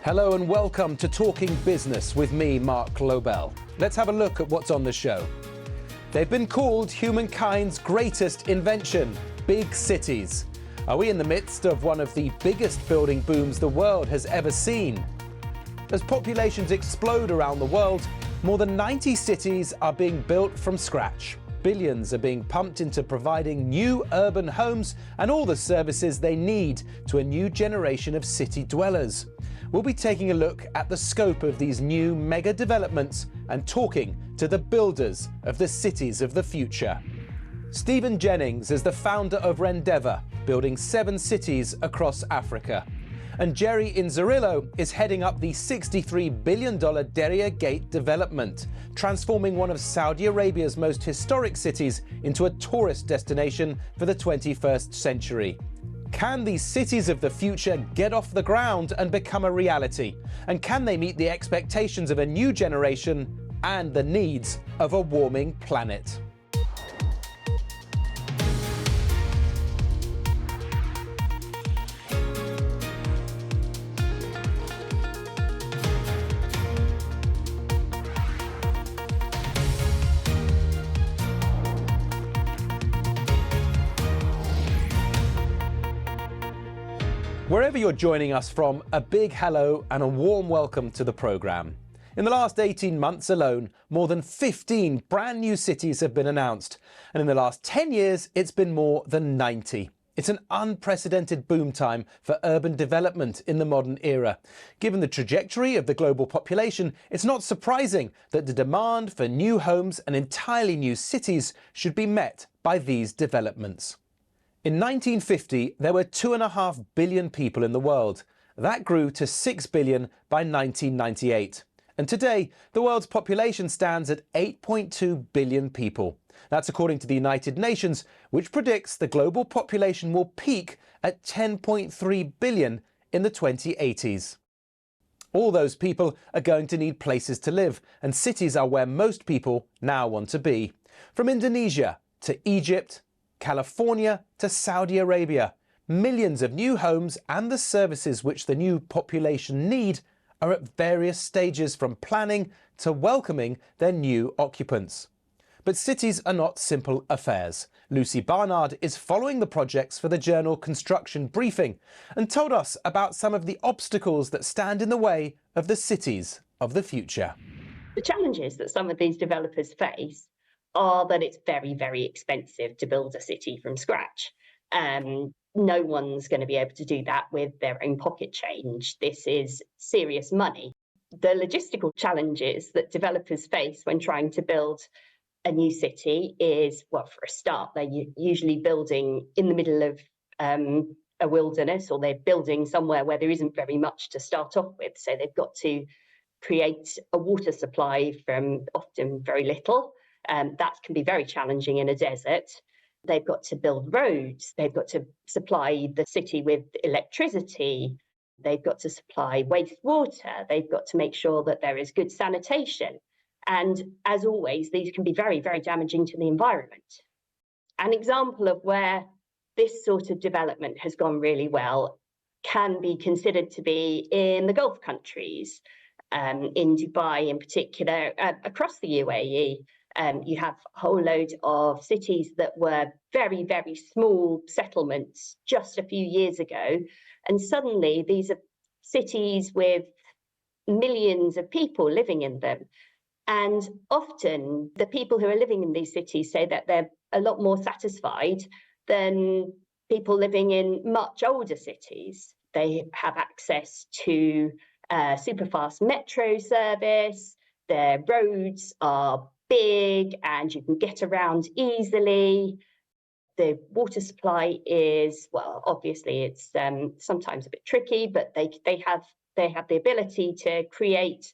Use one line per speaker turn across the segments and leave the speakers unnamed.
Hello and welcome to Talking Business with me, Mark Lobel. Let's have a look at what's on the show. They've been called humankind's greatest invention, big cities. Are we in the midst of one of the biggest building booms the world has ever seen? As populations explode around the world, more than 90 cities are being built from scratch. Billions are being pumped into providing new urban homes and all the services they need to a new generation of city dwellers. We'll be taking a look at the scope of these new mega developments and talking to the builders of the cities of the future. Stephen Jennings is the founder of Rendeavour, building 7 cities across Africa. And Jerry Inzerillo is heading up the $63 billion Deria Gate development, transforming one of Saudi Arabia's most historic cities into a tourist destination for the 21st century. Can these cities of the future get off the ground and become a reality? And can they meet the expectations of a new generation and the needs of a warming planet? Wherever you're joining us from, a big hello and a warm welcome to the programme. In the last 18 months alone, more than 15 brand new cities have been announced. And in the last 10 years, it's been more than 90. It's an unprecedented boom time for urban development in the modern era. Given the trajectory of the global population, it's not surprising that the demand for new homes and entirely new cities should be met by these developments. In 1950, there were 2.5 billion people in the world. That grew to 6 billion by 1998. And today, the world's population stands at 8.2 billion people. That's according to the United Nations, which predicts the global population will peak at 10.3 billion in the 2080s. All those people are going to need places to live, and cities are where most people now want to be. From Indonesia to Egypt, California to Saudi Arabia, millions of new homes and the services which the new population need are at various stages from planning to welcoming their new occupants. But cities are not simple affairs. Lucy Barnard is following the projects for the journal Construction Briefing and told us about some of the obstacles that stand in the way of the cities of the future.
The challenges that some of these developers face are that it's very, very expensive to build a city from scratch. No one's going to be able to do that with their own pocket change. This is serious money. The logistical challenges that developers face when trying to build a new city is, well, for a start, they're usually building in the middle of a wilderness, or they're building somewhere where there isn't very much to start off with. So they've got to create a water supply from often very little. That can be very challenging in a desert. They've got to build roads. They've got to supply the city with electricity. They've got to supply wastewater. They've got to make sure that there is good sanitation. And as always, these can be very, very damaging to the environment. An example of where this sort of development has gone really well can be considered to be in the Gulf countries, in Dubai in particular, across the UAE. You have a whole load of cities that were very, very small settlements just a few years ago. And suddenly these are cities with millions of people living in them. And often the people who are living in these cities say that they're a lot more satisfied than people living in much older cities. They have access to superfast metro service. Their roads are big and you can get around easily. The water supply is, well, obviously it's sometimes a bit tricky, but they have the ability to create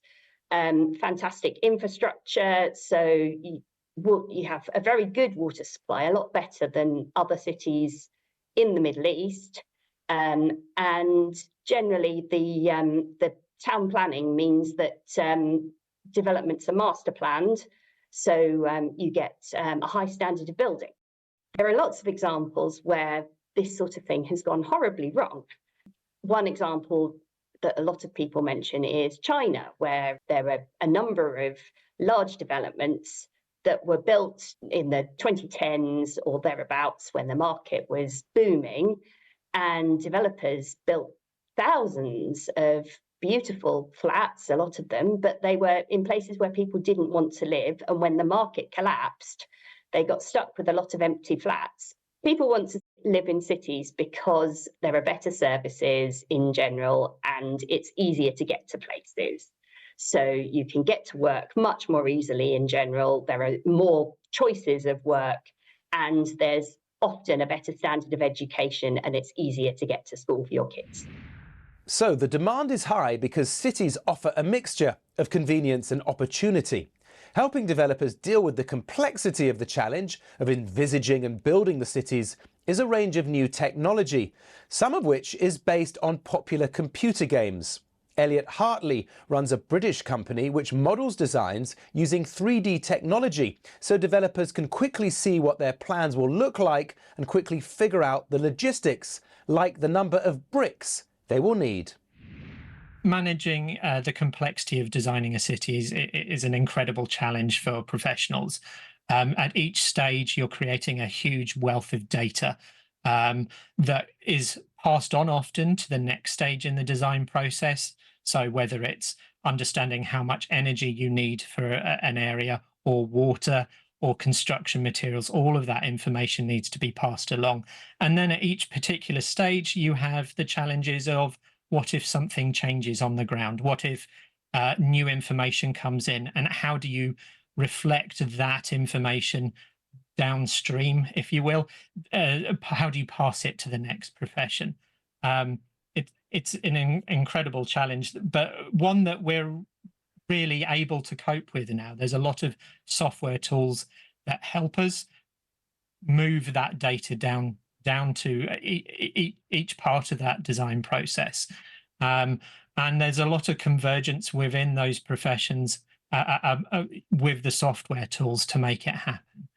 fantastic infrastructure. So you have a very good water supply, a lot better than other cities in the Middle East. And generally the town planning means that developments are master planned. So you get a high standard of building. There are lots of examples where this sort of thing has gone horribly wrong. One example that a lot of people mention is China, where there are a number of large developments that were built in the 2010s or thereabouts when the market was booming, and developers built thousands of beautiful flats, a lot of them, but they were in places where people didn't want to live. And when the market collapsed, they got stuck with a lot of empty flats. People want to live in cities because there are better services in general, and it's easier to get to places. So you can get to work much more easily in general. There are more choices of work, and there's often a better standard of education, and it's easier to get to school for your kids.
So the demand is high because cities offer a mixture of convenience and opportunity. Helping developers deal with the complexity of the challenge of envisaging and building the cities is a range of new technology, some of which is based on popular computer games. Elliot Hartley runs a British company which models designs using 3D technology, so developers can quickly see what their plans will look like and quickly figure out the logistics, like the number of bricks they will need.
Managing the complexity of designing a city is an incredible challenge for professionals. At each stage, you're creating a huge wealth of data that is passed on often to the next stage in the design process. So whether it's understanding how much energy you need for an area, or water, or construction materials, all of that information needs to be passed along. And then at each particular stage, you have the challenges of what if something changes on the ground? What if new information comes in? And how do you reflect that information downstream, if you will? How do you pass it to the next profession? It's an incredible challenge, but one that we're really able to cope with now. There's a lot of software tools that help us move that data down to each part of that design process. And there's a lot of convergence within those professions with the software tools to make it happen.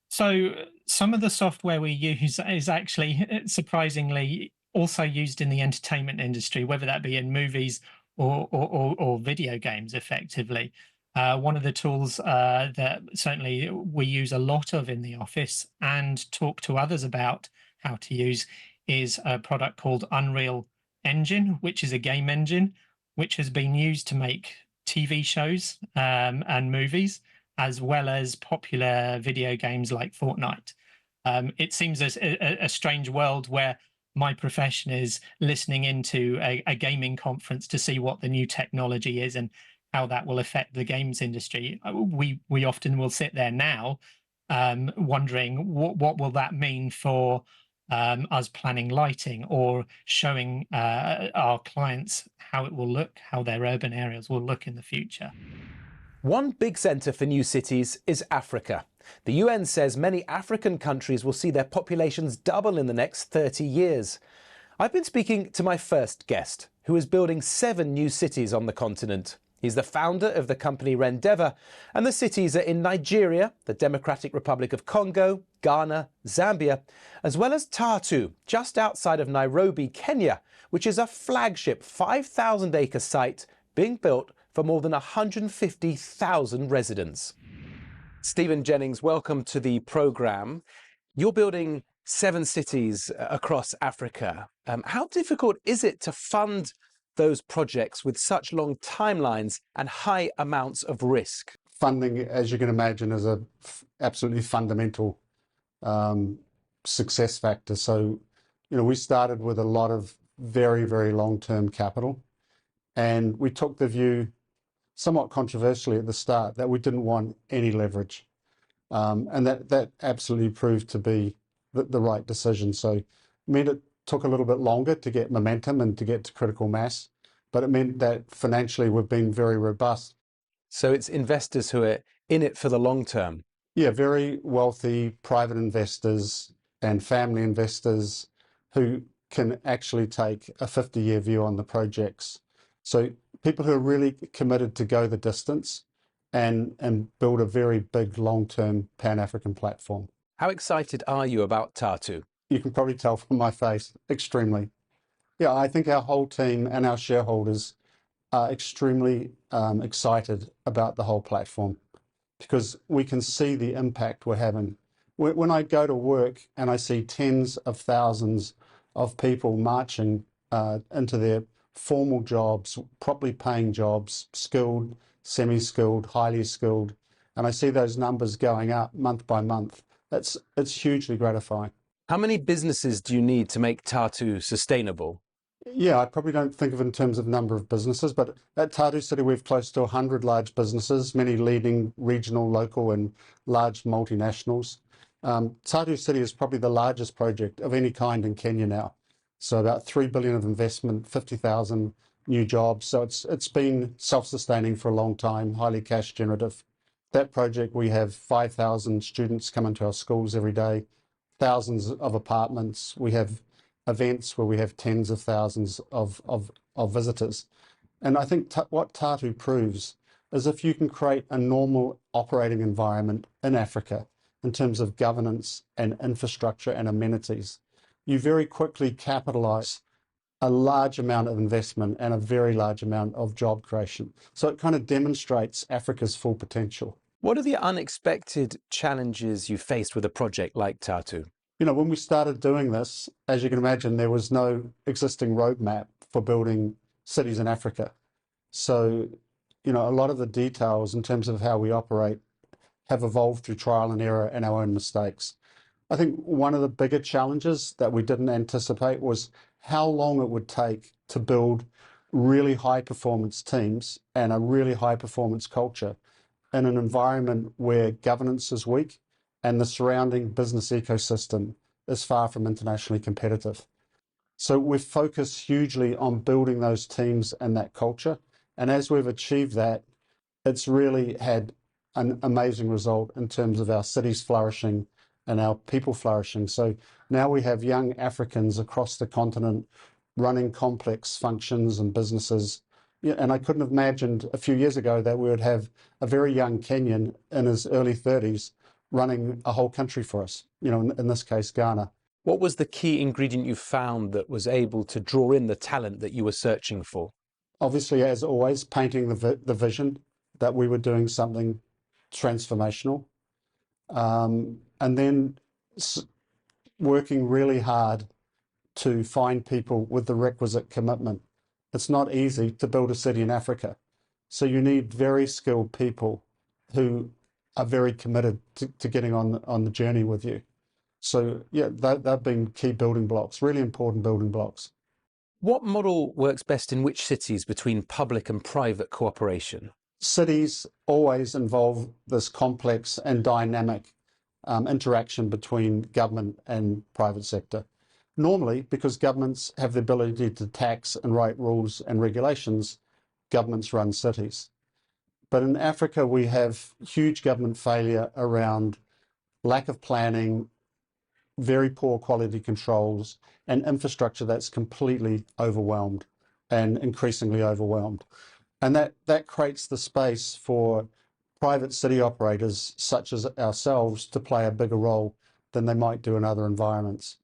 So some of the software we use is actually surprisingly also used in the entertainment industry, whether that be in movies or video games effectively. One of the tools that certainly we use a lot of in the office and talk to others about how to use is a product called Unreal Engine, which is a game engine, which has been used to make TV shows and movies, as well as popular video games like Fortnite. It seems a strange world where my profession is listening into a gaming conference to see what the new technology is and how that will affect the games industry. We often will sit there now wondering what will that mean for us planning lighting or showing our clients how it will look, how their urban areas will look in the future.
One big centre for new cities is Africa. The UN says many African countries will see their populations double in the next 30 years. I've been speaking to my first guest, who is building 7 new cities on the continent. He's the founder of the company Rendezvous, and the cities are in Nigeria, the Democratic Republic of Congo, Ghana, Zambia, as well as Tartu, just outside of Nairobi, Kenya, which is a flagship 5,000-acre site being built for more than 150,000 residents. Stephen Jennings, welcome to the programme. You're building 7 cities across Africa. How difficult is it to fund those projects with such long timelines and high amounts of risk?
Funding, as you can imagine, is a absolutely fundamental success factor. So, we started with a lot of very, very long-term capital, and we took the view, somewhat controversially at the start, that we didn't want any leverage. And that absolutely proved to be the right decision. So it meant it took a little bit longer to get momentum and to get to critical mass, but it meant that financially we've been very robust.
So it's investors who are in it for the long term.
Yeah, very wealthy private investors and family investors who can actually take a 50-year view on the projects. So people who are really committed to go the distance and build a very big long-term Pan-African platform.
How excited are you about Tartu?
You can probably tell from my face, extremely. Yeah, I think our whole team and our shareholders are extremely excited about the whole platform because we can see the impact we're having. When I go to work and I see tens of thousands of people marching into their formal jobs, properly paying jobs, skilled, semi-skilled, highly skilled, and I see those numbers going up month by month, it's hugely gratifying.
How many businesses do you need to make Tartu sustainable?
Yeah, I probably don't think of it in terms of number of businesses, but at Tartu City, we've close to 100 large businesses, many leading regional, local, and large multinationals. Tartu City is probably the largest project of any kind in Kenya now. So about 3 billion of investment, 50,000 new jobs. So it's been self-sustaining for a long time, highly cash generative. That project, we have 5,000 students come into our schools every day, thousands of apartments. We have events where we have tens of thousands of visitors. And I think what Tartu proves is if you can create a normal operating environment in Africa in terms of governance and infrastructure and amenities, you very quickly capitalize a large amount of investment and a very large amount of job creation. So it kind of demonstrates Africa's full potential.
What are the unexpected challenges you faced with a project like Tartu?
You know, when we started doing this, as you can imagine, there was no existing roadmap for building cities in Africa. So, you know, a lot of the details in terms of how we operate have evolved through trial and error and our own mistakes. I think one of the bigger challenges that we didn't anticipate was how long it would take to build really high performance teams and a really high performance culture in an environment where governance is weak and the surrounding business ecosystem is far from internationally competitive. So we've focused hugely on building those teams and that culture. And as we've achieved that, it's really had an amazing result in terms of our cities flourishing and our people flourishing. So now we have young Africans across the continent running complex functions and businesses. Yeah, and I couldn't have imagined a few years ago that we would have a very young Kenyan in his early 30s running a whole country for us, you know, in this case, Ghana.
What was the key ingredient you found that was able to draw in the talent that you were searching for?
Obviously, as always, painting the vision that we were doing something transformational. And then working really hard to find people with the requisite commitment. It's not easy to build a city in Africa. So you need very skilled people who are very committed to getting on the journey with you. So yeah, they've been key building blocks, really important building blocks.
What model works best in which cities between public and private cooperation?
Cities always involve this complex and dynamic interaction between government and private sector. Normally, because governments have the ability to tax and write rules and regulations, governments run cities. But in Africa, we have huge government failure around lack of planning, very poor quality controls, and infrastructure that's completely overwhelmed and increasingly overwhelmed. And that creates the space for private city operators such as ourselves to play a bigger role than they might do in other environments.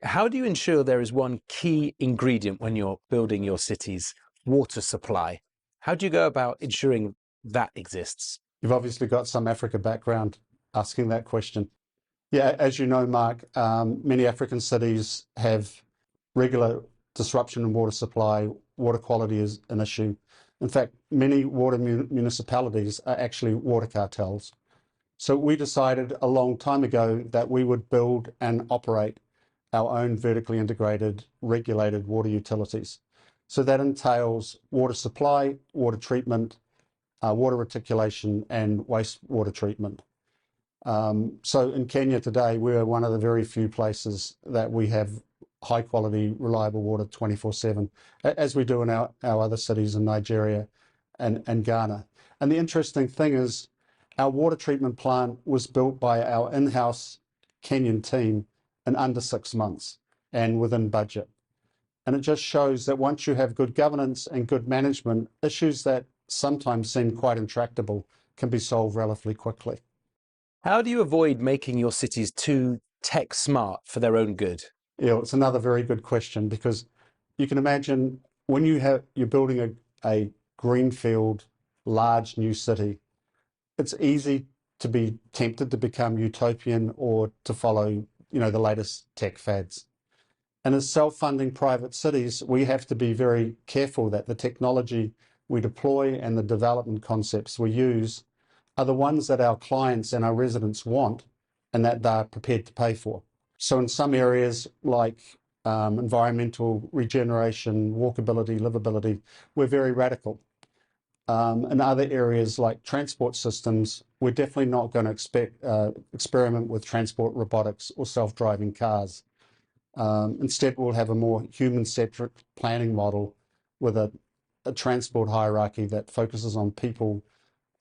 How do you ensure there is one key ingredient when you're building your city's water supply? How do you go about ensuring that exists?
You've obviously got some Africa background asking that question. Yeah, as you know, Mark, many African cities have regular disruption in water supply. Water quality is an issue. In fact, many water municipalities are actually water cartels. So we decided a long time ago that we would build and operate our own vertically integrated, regulated water utilities. So that entails water supply, water treatment, water reticulation, and wastewater treatment. So in Kenya today, we're one of the very few places that we have high quality, reliable water 24/7, as we do in our other cities in Nigeria and Ghana. And the interesting thing is our water treatment plant was built by our in-house Kenyan team in under 6 months and within budget. And it just shows that once you have good governance and good management, issues that sometimes seem quite intractable can be solved relatively quickly.
How do you avoid making your cities too tech smart for their own good?
Yeah, it's another very good question because you can imagine when you're building a greenfield, large new city, it's easy to be tempted to become utopian or to follow, the latest tech fads. And as self-funding private cities, we have to be very careful that the technology we deploy and the development concepts we use are the ones that our clients and our residents want and that they're prepared to pay for. So in some areas like environmental regeneration, walkability, livability, we're very radical. In other areas like transport systems, we're definitely not going to experiment with transport robotics or self-driving cars. Instead, we'll have a more human-centric planning model with a transport hierarchy that focuses on people,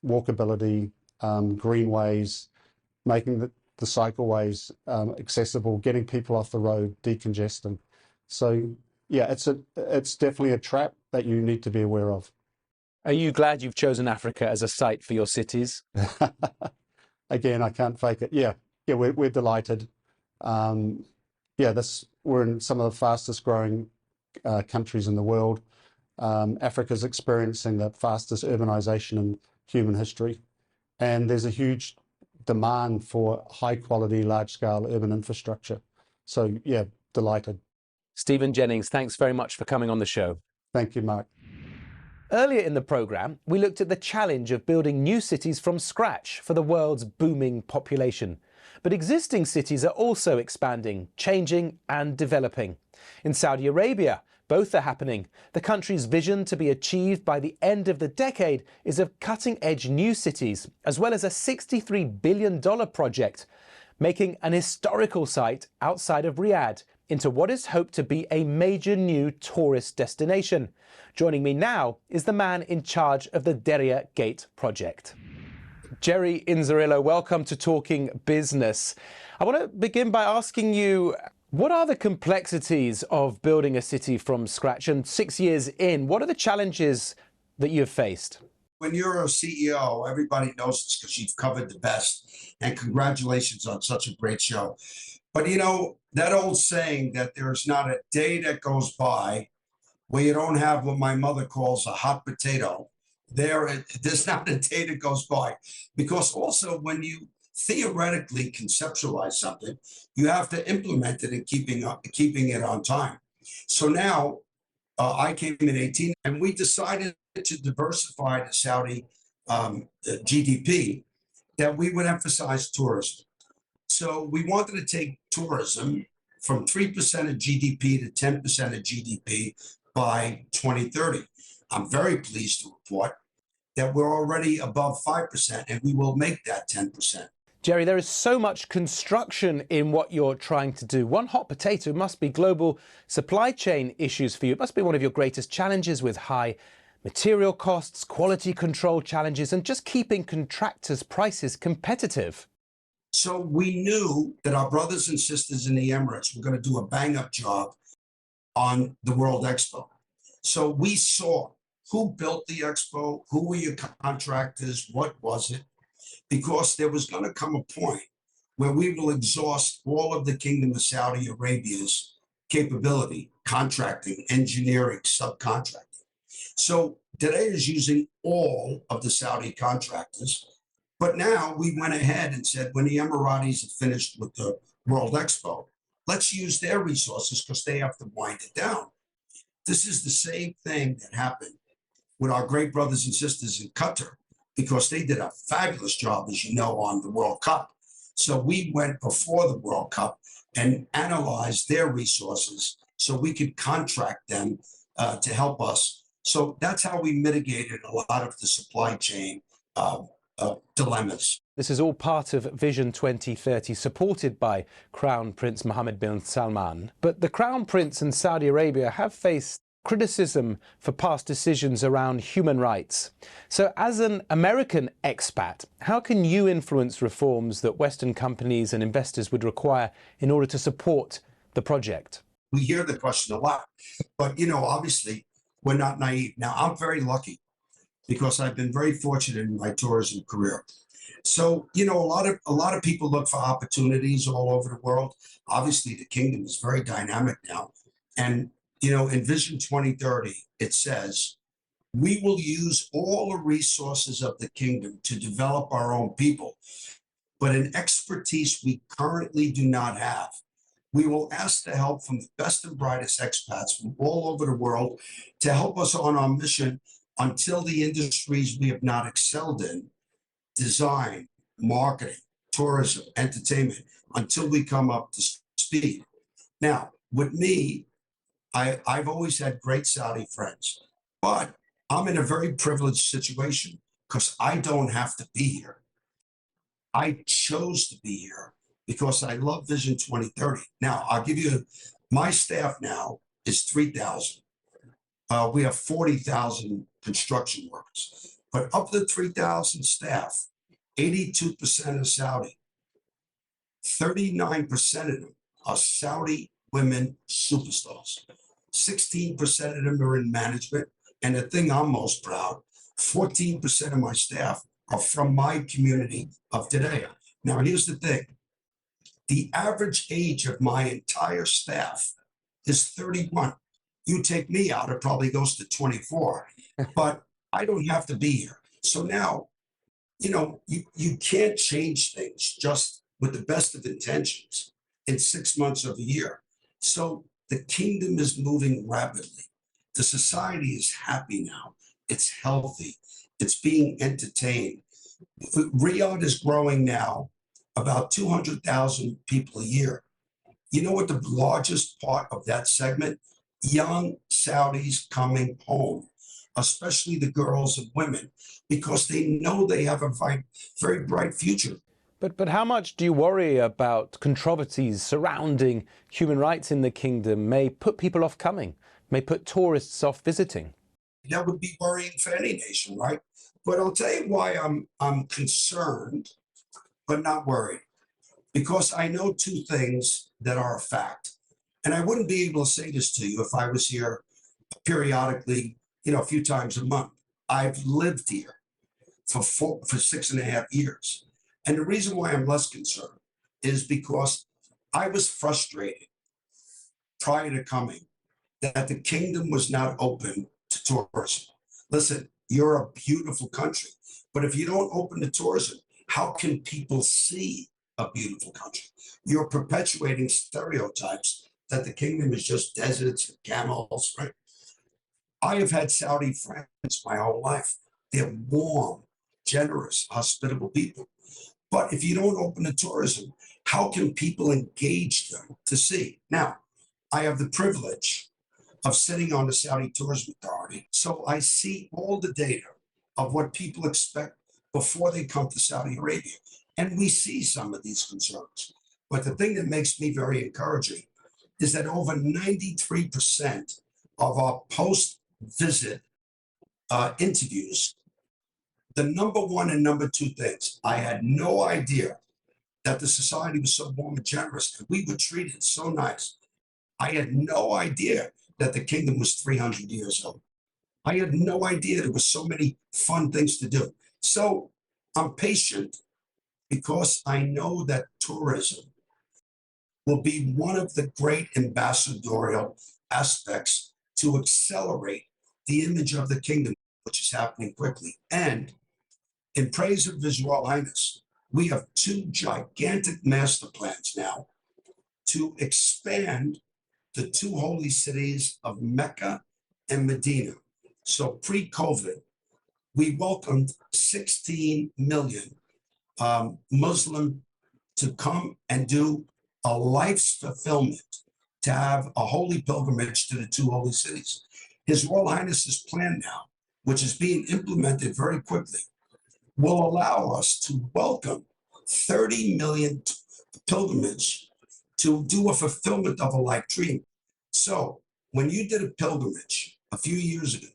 walkability, greenways, making the cycleways accessible, getting people off the road, decongesting. So yeah, it's definitely a trap that you need to be aware of.
Are you glad you've chosen Africa as a site for your cities?
Again, I can't fake it. Yeah, we're delighted. We're in some of the fastest growing countries in the world. Africa's experiencing the fastest urbanization in human history. And there's a huge demand for high quality, large scale urban infrastructure. So yeah, delighted.
Stephen Jennings, thanks very much for coming on the show.
Thank you, Mark.
Earlier in the programme, we looked at the challenge of building new cities from scratch for the world's booming population. But existing cities are also expanding, changing and developing. In Saudi Arabia, both are happening. The country's vision to be achieved by the end of the decade is of cutting-edge new cities, as well as a $63 billion project, making an historical site outside of Riyadh into what is hoped to be a major new tourist destination. Joining me now is the man in charge of the Deria Gate project. Jerry Inzerillo, welcome to Talking Business. I want to begin by asking you, what are the complexities of building a city from scratch? And 6 years in, what are the challenges that you've faced?
When you're a CEO, everybody knows this because you've covered the best. And congratulations on such a great show. But that old saying that there's not a day that goes by where you don't have what my mother calls a hot potato. There's not a day that goes by, because also when you theoretically conceptualize something, you have to implement it and keeping it on time. So now I came in 18 and we decided to diversify the Saudi GDP, that we would emphasize tourism. So we wanted to take tourism from 3% of GDP to 10% of GDP by 2030. I'm very pleased to report that we're already above 5% and we will make that 10%.
Jerry, there is so much construction in what you're trying to do. One hot potato must be global supply chain issues for you. It must be one of your greatest challenges, with high material costs, quality control challenges, and just keeping contractors' prices competitive.
So we knew that our brothers and sisters in the Emirates were going to do a bang-up job on the World Expo. So we saw who built the expo, who were your contractors, what was it? Because there was going to come a point where we will exhaust all of the Kingdom of Saudi Arabia's capability, contracting, engineering, subcontracting. So today is using all of the Saudi contractors. But now we went ahead and said, when the Emiratis have finished with the World Expo, let's use their resources because they have to wind it down. This is the same thing that happened with our great brothers and sisters in Qatar, because they did a fabulous job, as you know, on the World Cup. So we went before the World Cup and analyzed their resources so we could contract them to help us. So that's how we mitigated a lot of the supply chain dilemmas.
This is all part of Vision 2030, supported by Crown Prince Mohammed bin Salman. But the Crown Prince and Saudi Arabia have faced criticism for past decisions around human rights. So as an American expat, how can you influence reforms that Western companies and investors would require in order to support the project?
We hear the question a lot, but obviously we're not naive. Now, I'm very lucky because I've been very fortunate in my tourism career. So, a lot of people look for opportunities all over the world. Obviously, the kingdom is very dynamic now. And in Vision 2030, it says, we will use all the resources of the kingdom to develop our own people, but an expertise we currently do not have. We will ask the help from the best and brightest expats from all over the world to help us on our mission until the industries we have not excelled in, design, marketing, tourism, entertainment, until we come up to speed. Now, with me, I've always had great Saudi friends, but I'm in a very privileged situation because I don't have to be here. I chose to be here because I love Vision 2030. Now, I'll give you my staff now is 3,000. We have 40,000 construction workers, but of the 3,000 staff, 82% are Saudi. 39% of them are Saudi women superstars. 16% of them are in management. And the thing I'm most proud, 14% of my staff are from my community of today. Now, here's the thing. The average age of my entire staff is 31. You take me out, it probably goes to 24, but I don't have to be here. So now, you can't change things just with the best of intentions in 6 months of a year. So the kingdom is moving rapidly. The society is happy now. It's healthy. It's being entertained. Riyadh is growing now about 200,000 people a year. You know what the largest part of that segment? Young Saudis coming home, especially the girls and women, because they know they have a very bright future.
But how much do you worry about controversies surrounding human rights in the kingdom may put people off coming, may put tourists off visiting?
That would be worrying for any nation, right? But I'll tell you why I'm concerned, but not worried. Because I know two things that are a fact. And I wouldn't be able to say this to you if I was here periodically, a few times a month. I've lived here for 6.5 years. And the reason why I'm less concerned is because I was frustrated prior to coming that the kingdom was not open to tourism. Listen, you're a beautiful country, but if you don't open to tourism, how can people see a beautiful country? You're perpetuating stereotypes that the kingdom is just deserts and camels, right? I have had Saudi friends my whole life. They're warm, generous, hospitable people. But if you don't open to tourism, how can people engage them to see? Now, I have the privilege of sitting on the Saudi Tourism Authority, so I see all the data of what people expect before they come to Saudi Arabia. And we see some of these concerns. But the thing that makes me very encouraging is that over 93% of our post-visit interviews, the number one and number two things, I had no idea that the society was so warm and generous and we were treated so nice. I had no idea that the kingdom was 300 years old. I had no idea there was so many fun things to do. So I'm patient because I know that tourism will be one of the great ambassadorial aspects to accelerate the image of the kingdom, which is happening quickly. And in praise of His Royal Highness, we have two gigantic master plans now to expand the two holy cities of Mecca and Medina. So pre-COVID, we welcomed 16 million Muslim to come and do a life's fulfillment, to have a holy pilgrimage to the two holy cities. His Royal Highness's plan now, which is being implemented very quickly, will allow us to welcome 30 million pilgrimage to do a fulfillment of a life dream. So when you did a pilgrimage a few years ago,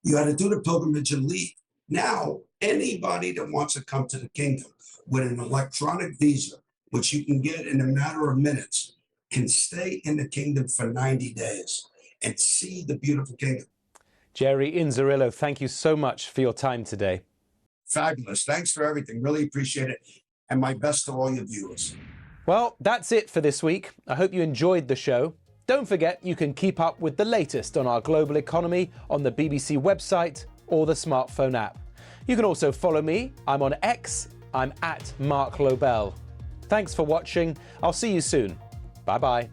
you had to do the pilgrimage and leave. Now, anybody that wants to come to the kingdom with an electronic visa, which you can get in a matter of minutes, can stay in the kingdom for 90 days and see the beautiful kingdom.
Jerry Inzerillo, thank you so much for your time today.
Fabulous. Thanks for everything. Really appreciate it. And my best to all your viewers.
Well, that's it for this week. I hope you enjoyed the show. Don't forget you can keep up with the latest on our global economy on the BBC website or the smartphone app. You can also follow me. I'm on X. I'm at Mark Lobel. Thanks for watching. I'll see you soon. Bye-bye.